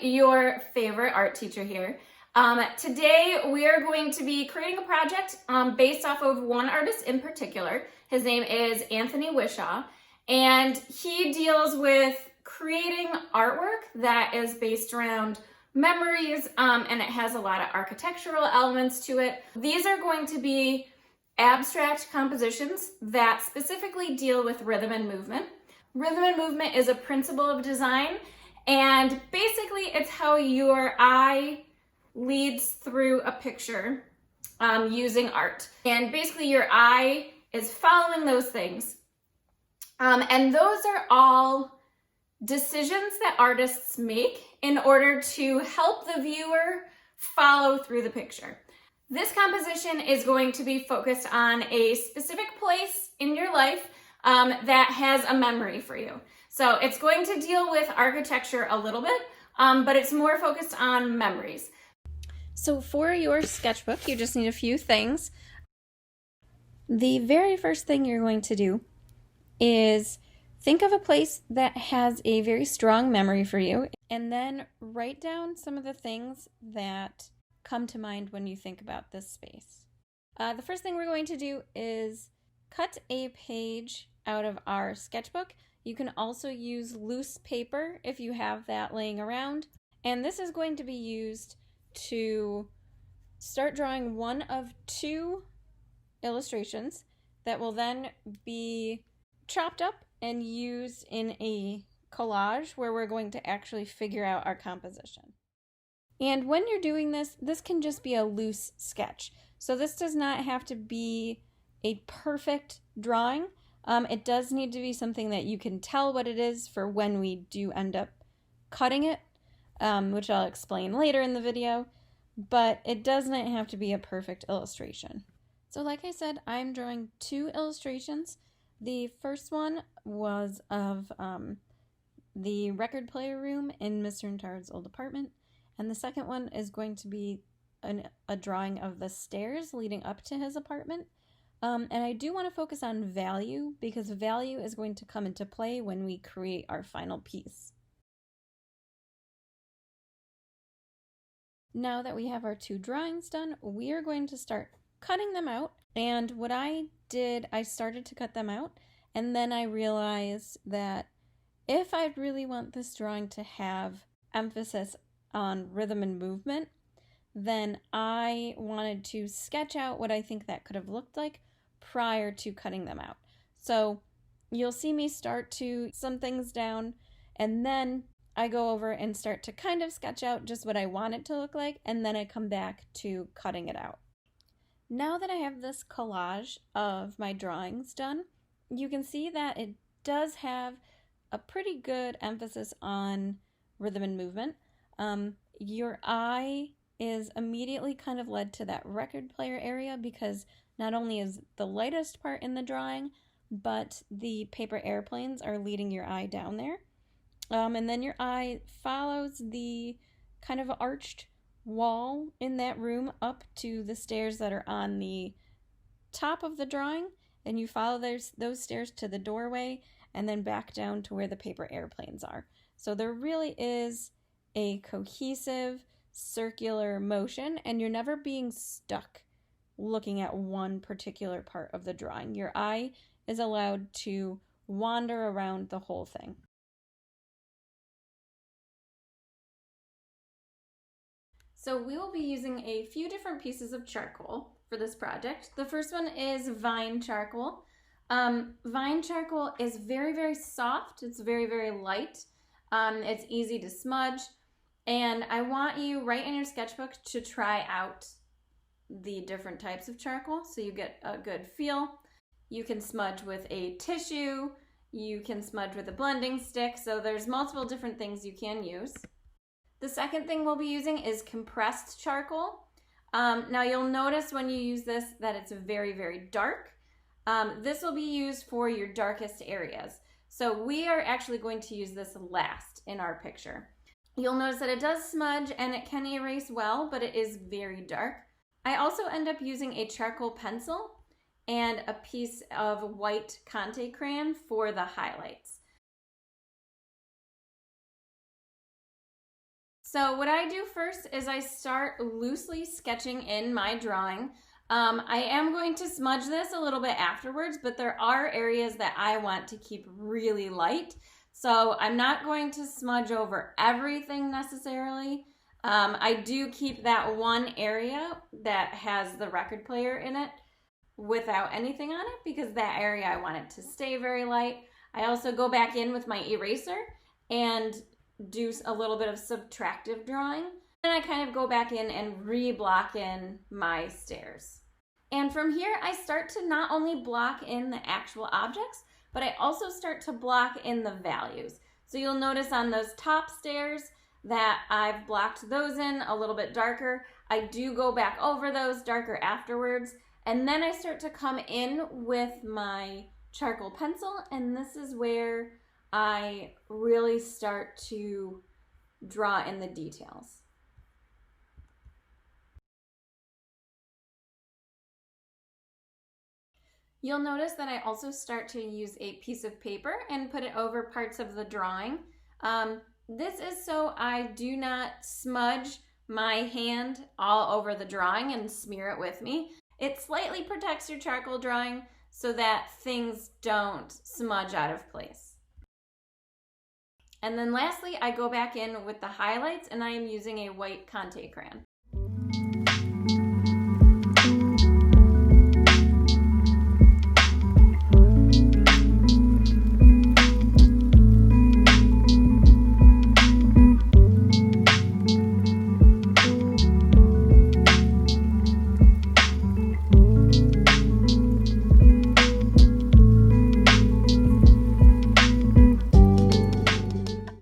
your favorite art teacher here. Today we are going to be creating a project based off of one artist in particular. His name is Anthony Wishaw, and he deals with creating artwork that is based around memories, and it has a lot of architectural elements to it. These are going to be abstract compositions that specifically deal with rhythm and movement. Rhythm and movement is a principle of design, and basically it's how your eye leads through a picture using art. And basically your eye is following those things. And those are all decisions that artists make in order to help the viewer follow through the picture. This composition is going to be focused on a specific place in your life that has a memory for you. So it's going to deal with architecture a little bit, but it's more focused on memories. So for your sketchbook, you just need a few things. The very first thing you're going to do is think of a place that has a very strong memory for you, and then write down some of the things that come to mind when you think about this space. The first thing we're going to do is cut a page out of our sketchbook. You can also use loose paper if you have that laying around. And this is going to be used to start drawing one of two illustrations that will then be chopped up and used in a collage where we're going to actually figure out our composition. And when you're doing this, this can just be a loose sketch. So this does not have to be a perfect drawing. It does need to be something that you can tell what it is for when we do end up cutting it, which I'll explain later in the video, but it does not have to be a perfect illustration. So like I said, I'm drawing two illustrations. The first one was of the record player room in Mr. Ntard's old apartment, and the second one is going to be a drawing of the stairs leading up to his apartment. And I do want to focus on value because value is going to come into play when we create our final piece. Now that we have our two drawings done, we are going to start cutting them out. And what I did, I started to cut them out, and then I realized that if I really want this drawing to have emphasis on rhythm and movement, then I wanted to sketch out what I think that could have looked like prior to cutting them out. So you'll see me start to some things down, and then I go over and start to kind of sketch out just what I want it to look like, and then I come back to cutting it out. Now that I have this collage of my drawings done, you can see that it does have a pretty good emphasis on rhythm and movement. Your eye is immediately kind of led to that record player area because not only is the lightest part in the drawing, but the paper airplanes are leading your eye down there. And then your eye follows the kind of arched wall in that room up to the stairs that are on the top of the drawing, and you follow those stairs to the doorway and then back down to where the paper airplanes are. So there really is a cohesive circular motion, and you're never being stuck looking at one particular part of the drawing. Your eye is allowed to wander around the whole thing. So we will be using a few different pieces of charcoal for this project. The first one is vine charcoal. Vine charcoal is very, very soft. It's very, very light. It's easy to smudge. And I want you, right in your sketchbook, to try out the different types of charcoal so you get a good feel. You can smudge with a tissue. You can smudge with a blending stick. So there's multiple different things you can use. The second thing we'll be using is compressed charcoal. Now you'll notice when you use this that it's very, very dark. This will be used for your darkest areas. So we are actually going to use this last in our picture. You'll notice that it does smudge and it can erase well, but it is very dark. I also end up using a charcoal pencil and a piece of white Conte crayon for the highlights. So what I do first is I start loosely sketching in my drawing. I am going to smudge this a little bit afterwards, but there are areas that I want to keep really light. So I'm not going to smudge over everything necessarily. I do keep that one area that has the record player in it without anything on it because that area I want it to stay very light. I also go back in with my eraser and do a little bit of subtractive drawing. Then I kind of go back in and re-block in my stairs. And from here, I start to not only block in the actual objects, but I also start to block in the values. So you'll notice on those top stairs that I've blocked those in a little bit darker. I do go back over those darker afterwards. And then I start to come in with my charcoal pencil, and this is where I really start to draw in the details. You'll notice that I also start to use a piece of paper and put it over parts of the drawing. This is so I do not smudge my hand all over the drawing and smear it with me. It slightly protects your charcoal drawing so that things don't smudge out of place. And then lastly, I go back in with the highlights, and I am using a white Conte crayon.